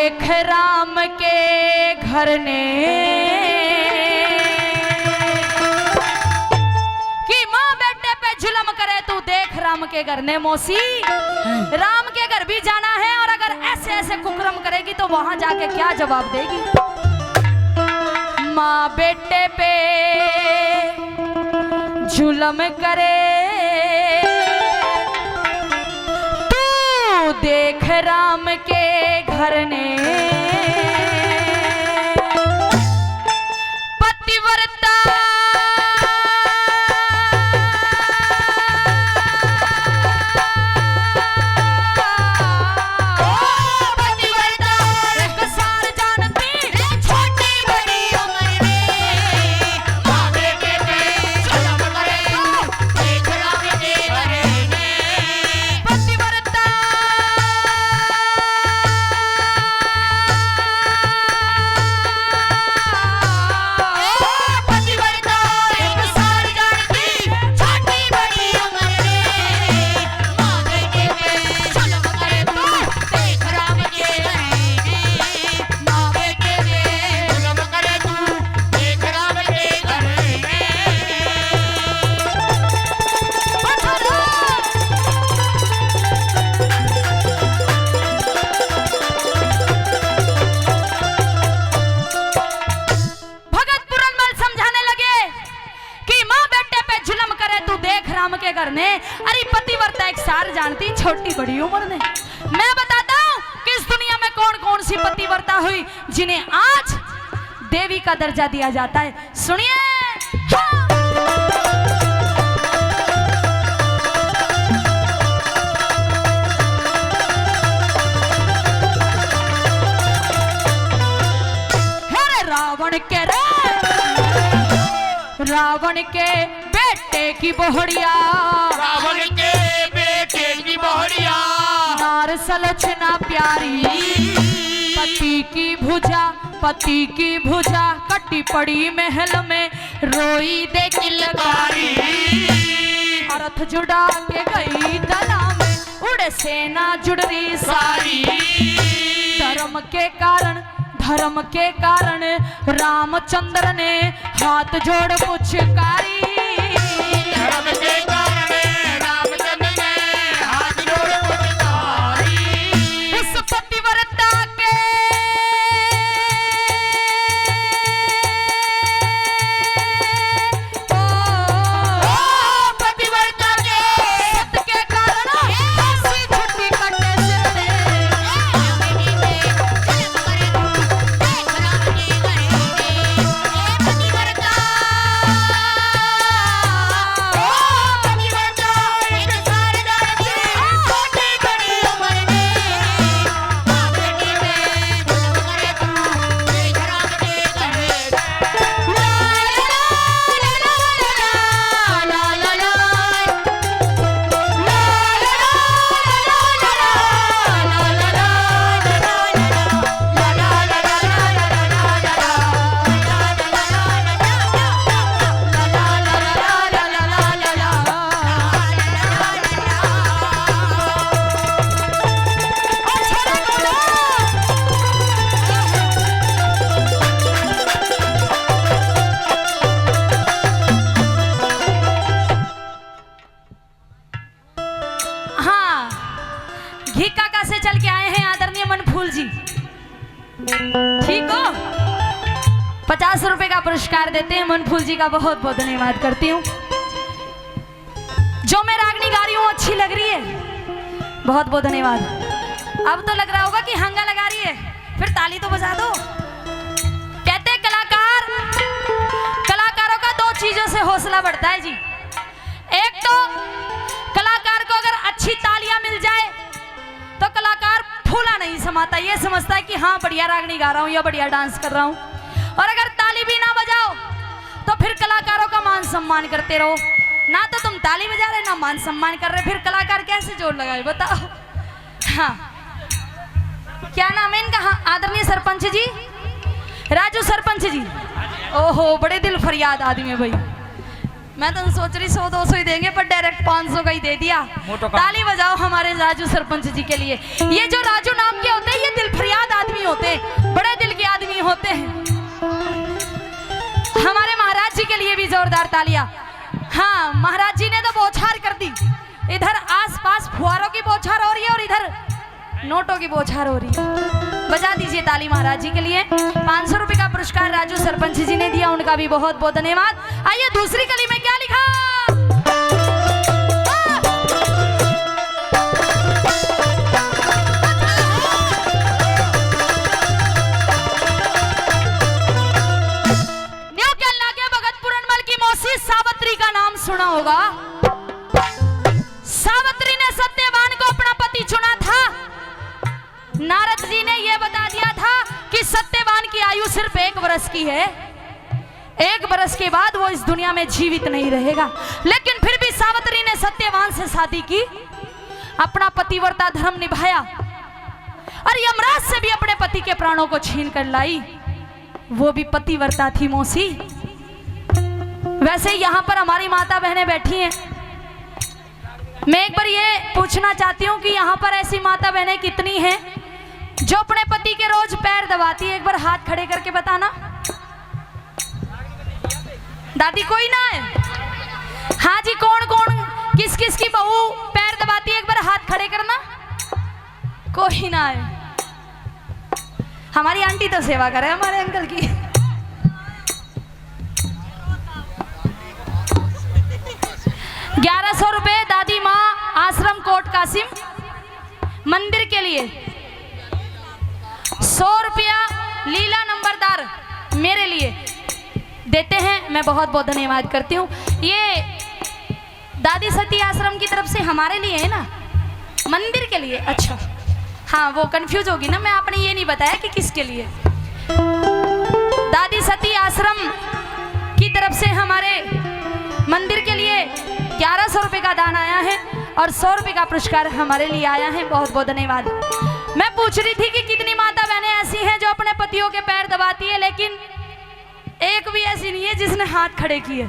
देख राम के घर ने कि माँ बेटे पे जुल्म करे, तू देख राम के घर ने। मौसी, राम के घर भी जाना है और अगर ऐसे ऐसे कुकर्म करेगी तो वहां जाके क्या जवाब देगी? माँ बेटे पे जुल्म करे, तू देख राम के घर ने। पतिव्रता करने। अरे पतिव्रता एक सार जानती छोटी बड़ी उम्र ने। मैं बताता हूँ कि इस दुनिया में कौन कौन सी पतिव्रता हुई जिन्हें आज देवी का दर्जा दिया जाता है। सुनिए, रावण के बेटे की बोहड़िया, रावण के बेटे की बोहड़िया, नार सलोचना प्यारी, पति की भुजा कटी पड़ी महल में, रोई दे किलकारी। रथ जुड़ा के गई दला में, उड़े सेना जुड़ रही सारी। धर्म के कारण रामचंद्र ने हाथ जोड़ पुचकारी। धर्म के कारण रामचंद्र ने हाथ जोड़ पुचकारी। उस पतिव्रता के पतिव्रता के सत्य के कारण ऐसी छुट्टी कटे सिर ने। से चल के आए हैं आदरणीय मनफूल जी, ठीक हो? 50 रुपए का पुरस्कार देते हैं। मनफूल जी का बहुत बहुत धन्यवाद करती हूँ। जो मैं रागनी गा रही हूँ अच्छी लग रही है, बहुत बहुत धन्यवाद। अब तो लग रहा होगा कि हंगा लगा रही है, फिर ताली तो बजा दो। कहते कलाकारों का दो चीजों से हौसला बढ़ता है जी। एक तो कलाकार को अगर अच्छी तालियां मिल जाए तो कलाकार फूला नहीं समाता, ये समझता है कि हाँ बढ़िया रागनी गा रहा हूँ या बढ़िया डांस कर रहा हूँ। और अगर ताली भी ना बजाओ तो फिर कलाकारों का मान सम्मान करते रहो। ना तो तुम ताली बजा रहे ना मान सम्मान कर रहे, फिर कलाकार कैसे जोर लगाए बताओ। हाँ, क्या नाम है इनका? हाँ, आदरणीय सरपंच जी, राजू सरपंच जी। ओहो, बड़े दिल फरियाद आदमी है भाई। मैं तो सोच रही 100-200 ही देंगे, पर डायरेक्ट 500 का ही दे दिया। ताली बजाओ हमारे राजू सरपंच जी के लिए। ये जो राजू नाम के होते हैं ये दिल फरियाद आदमी होते, बड़े दिल के आदमी होते हैं। हमारे महाराज जी के लिए भी जोरदार तालियां। हाँ, महाराज जी ने तो बौछार कर दी। इधर आसपास फुहारों की बौछार हो रही है और इधर नोटों की बौछार हो रही है। बजा दीजिए ताली महाराज जी के लिए। 500 रुपए का पुरस्कार राजू सरपंच जी ने दिया, उनका भी बहुत बहुत धन्यवाद। आइए दूसरी कली में क्या लिखा। न्यू केरला के भगतपुरनमल की मौसी सावित्री का नाम सुना होगा। सावित्री ने सत्यवान को अपना पति चुना था। नारद जी ने यह बता दिया था कि सत्यवान की आयु सिर्फ 1 वर्ष की है, 1 वर्ष के बाद वो इस दुनिया में जीवित नहीं रहेगा। लेकिन फिर भी सावित्री ने सत्यवान से शादी की, अपना पतिव्रता धर्म निभाया और यमराज से भी अपने पति के प्राणों को छीन कर लाई। वो भी पतिव्रता थी मौसी। वैसे यहाँ पर हमारी माता बहनें बैठी हैं। मैं एक बार ये पूछना चाहती हूँ कि यहाँ पर ऐसी माता बहनें कितनी हैं जो अपने पति के रोज पैर दबाती है। एक बार हाथ खड़े करके बताना। दादी कोई ना है? हाँ जी, कौन कौन किस किस की बहू पैर दबाती है? एक बार हाथ खड़े करना। कोई ना है। हमारी आंटी तो सेवा करे हमारे अंकल की। ₹1100 दादी माँ आश्रम कोट कासिम मंदिर के लिए। 100 रुपया लीला नंबरदार मेरे लिए देते हैं। मैं बहुत बहुत धन्यवाद करती हूँ। ये दादी सती आश्रम की तरफ से हमारे लिए है ना, मंदिर के लिए। अच्छा हाँ, वो कंफ्यूज होगी ना, मैं आपने ये नहीं बताया कि किसके लिए। दादी सती आश्रम की तरफ से हमारे मंदिर के लिए 1100 रुपये का दान आया है और 100 रुपये का पुरस्कार हमारे लिए आया है। बहुत बहुत धन्यवाद। मैं पूछ रही थी कि कितनी माता बहनें ऐसी हैं जो अपने पतियों के पैर दबाती है, लेकिन एक भी ऐसी नहीं है जिसने हाथ खड़े किए।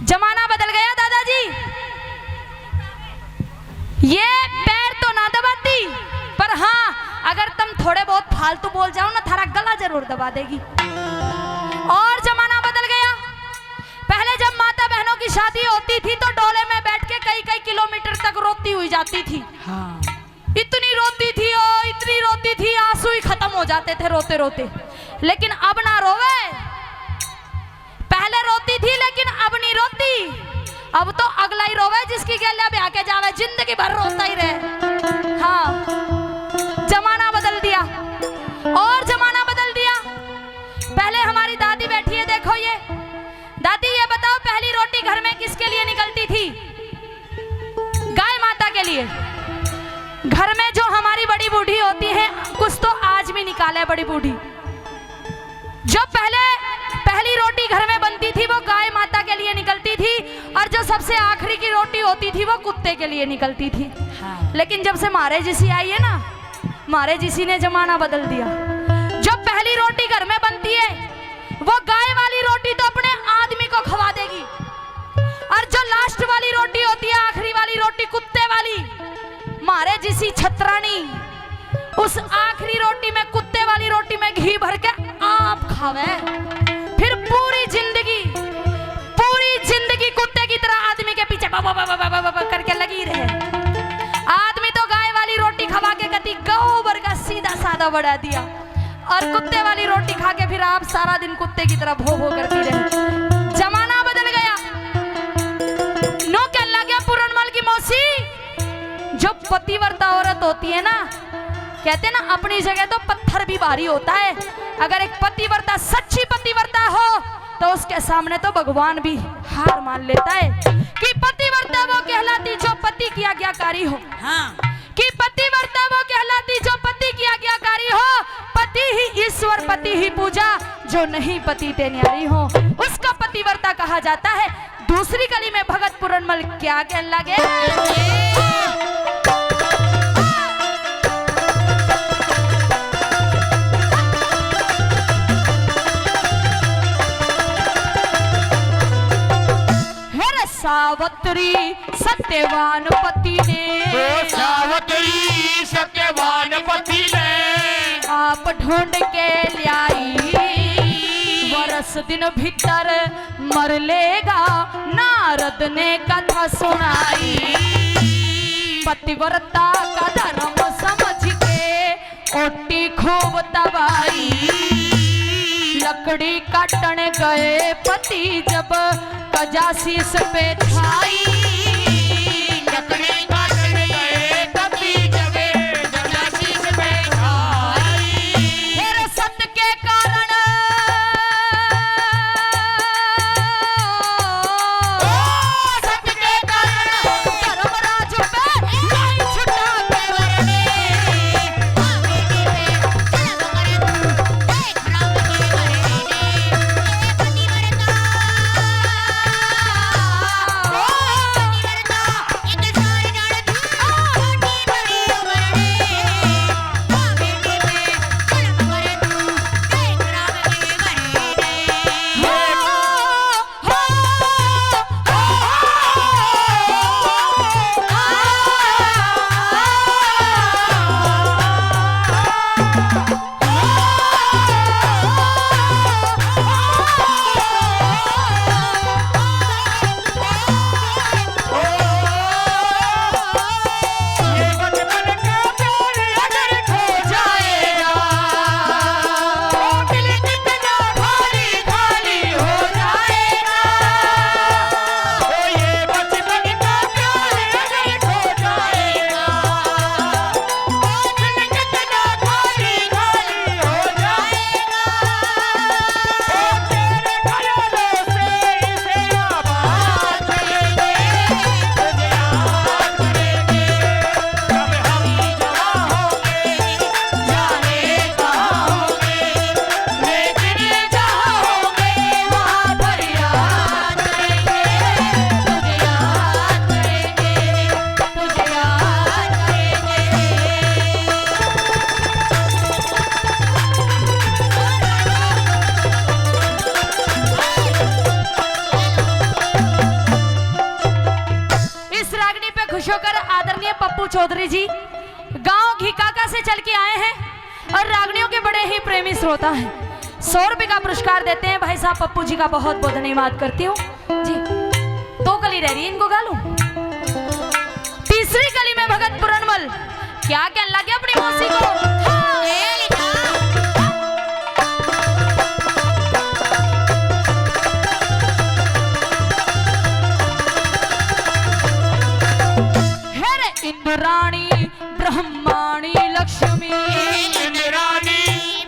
जमाना बदल गया दादाजी। ये पैर तो ना दबाती, पर हाँ अगर तुम थोड़े बहुत फालतू बोल जाओ ना, थारा गला जरूर दबा देगी। और जमाना बदल गया। पहले जब माता बहनों की शादी होती थी तो डोले में बैठ के कई कई किलोमीटर तक रोती हुई जाती थी। हाँ। इतनी रोती थी और इतनी रोती थी, आंसू ही खत्म हो जाते थे रोते रोते। लेकिन अब ना रोवे। पहले रोती थी लेकिन अब नहीं रोती। अब तो अगला ही रोवे जिसकी गैल्या ब्याह के जावे, जिंदगी भर रोता ही रहे। हाँ, जमाना बदल दिया। और जमाना बदल दिया। पहले हमारी दादी बैठी है, देखो ये दादी। ये बताओ पहली रोटी घर में किसके लिए निकलती थी? गाय माता के लिए। घर में जो हमारी बड़ी बूढ़ी होती है, कुछ तो आज भी निकाले बड़ी बूढ़ी, जो पहली रोटी घर में बनती थी वो गाय माता के लिए निकलती थी, और जो सबसे आखिरी की रोटी होती थी वो कुत्ते के लिए निकलती थी। हाँ। लेकिन जब से मारे जिसी आई है ना, मारे जिसी ने जमाना बदल दिया। जो पहली रोटी घर में बनती है वो गाय वाली रोटी तो अपने आदमी को खवा देगी, और जो लास्ट वाली रोटी होती है, आखिरी वाली रोटी कुत्ते वाली, मारे जिसी छतरानी उस आखिरी रोटी में, कुत्ते वाली रोटी में घी भर के आप खावे। फिर पूरी जिंदगी कुत्ते की तरह आदमी के पीछे बाबा करके लगी रहे। आदमी तो गाय वाली रोटी खवा के कति गोबर का सीधा साधा बढ़ा दिया, और कुत्ते वाली रोटी खा के फिर आप सारा दिन कुत्ते की तरह भो भो करती रहे। जमाना बदल गया। नो क्या लग गया पुरनमल की मौसी। जो पतिव्रता औरत होती है ना, कहते हैं ना अपनी जगह तो पत्थर भी भारी होता है। अगर एक पतिव्रता, सच्ची पतिव्रता हो तो उसके सामने तो भगवान भी हार मान लेता है। कि पतिव्रता वो कहलाती जो पति की आज्ञाकारी हो। हाँ। कि पतिव्रता वो कहलाती जो पति की आज्ञाकारी हो। पति ही ईश्वर, पति ही पूजा, जो नहीं पति ते न्यारी हो उसका पतिव्रता कहा जाता है। दूसरी कली में भगत पुरनमल क्या कहने लगे। सावित्री सत्यवान पति ने, सावित्री सत्यवान पति ने ढूंढ के लाई, वर्ष दिन भीतर मर लेगा, नारद ने कथा सुनाई। पतिव्रता का धर्म समझ के ओटी खूब तबाई, लकड़ी काटने गए पति जब कजासीस पे छाई। लकड़ी काटने गए पति जब कजासीस पे छाई। फिर सत्य के कारण सत्य के कारण धर्मराज पे नहीं छुटा केवरने। आदरणीय पप्पू चौधरी जी गांव घीकाका से चल के आए हैं और रागनियों के बड़े ही प्रेमी श्रोता हैं। 100 रुपए का पुरस्कार देते हैं भाई साहब। पप्पू जी का बहुत बहुत धन्यवाद करती हूँ जी। 2 कली रह रही है, इनको गा लूं। तीसरी कली में भगत पुरनमल क्या क्या लगे अपनी मौसी को। इंद्राणी ब्रह्माणी लक्ष्मी, इंद्राणी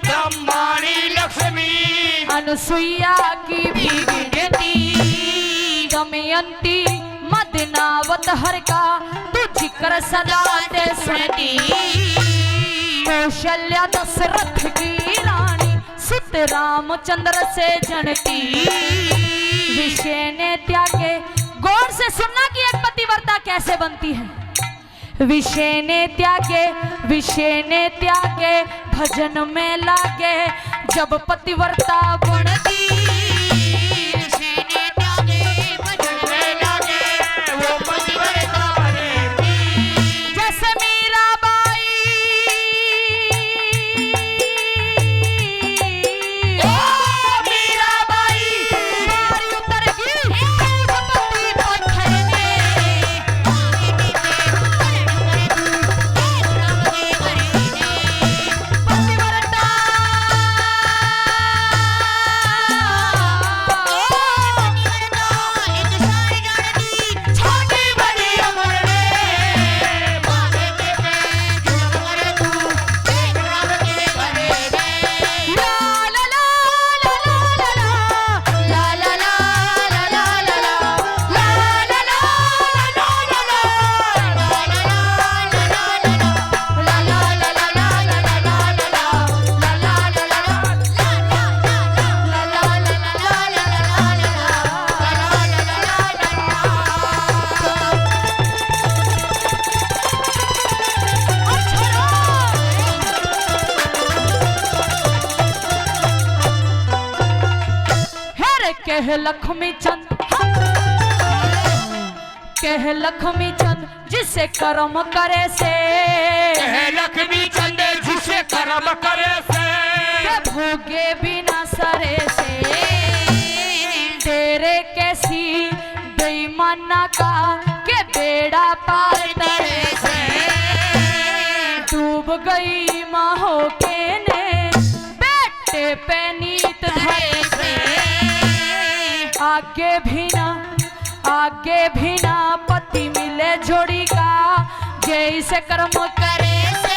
ब्रह्माणी लक्ष्मी, अनुसुईया की भी गिनती, दमयंती मदनावत हर का तू जिक्र सदा ते सुनती। कौशल्या दशरथ की रानी सुत रामचंद्र से जनती। विषय ने त्यागे, गौर से सुनना कि एक पतिव्रता कैसे बनती है। विषय ने त्यागे भजन में लागे जब पतिव्रता बनती। विषय ने त्यागे भजन में लागे वो पतिव्रता बनती। जैसे मीराबाई, मीराबाई मारी उतर गई पति पत्थर में। कह लक्ष्मी चंद, कह लक्ष्मी चंद जिसे कर्म करे से, कह लक्ष्मी चंद जिसे कर्म करे से। उगे बिना सरे से तेरे कैसी बेईमाना का के बेड़ा पार तरे से डूब गई माँ हो के ने बेटे पे नीत धरे से आगे भी ना पति मिले जोड़ी का जैसे कर्म करे से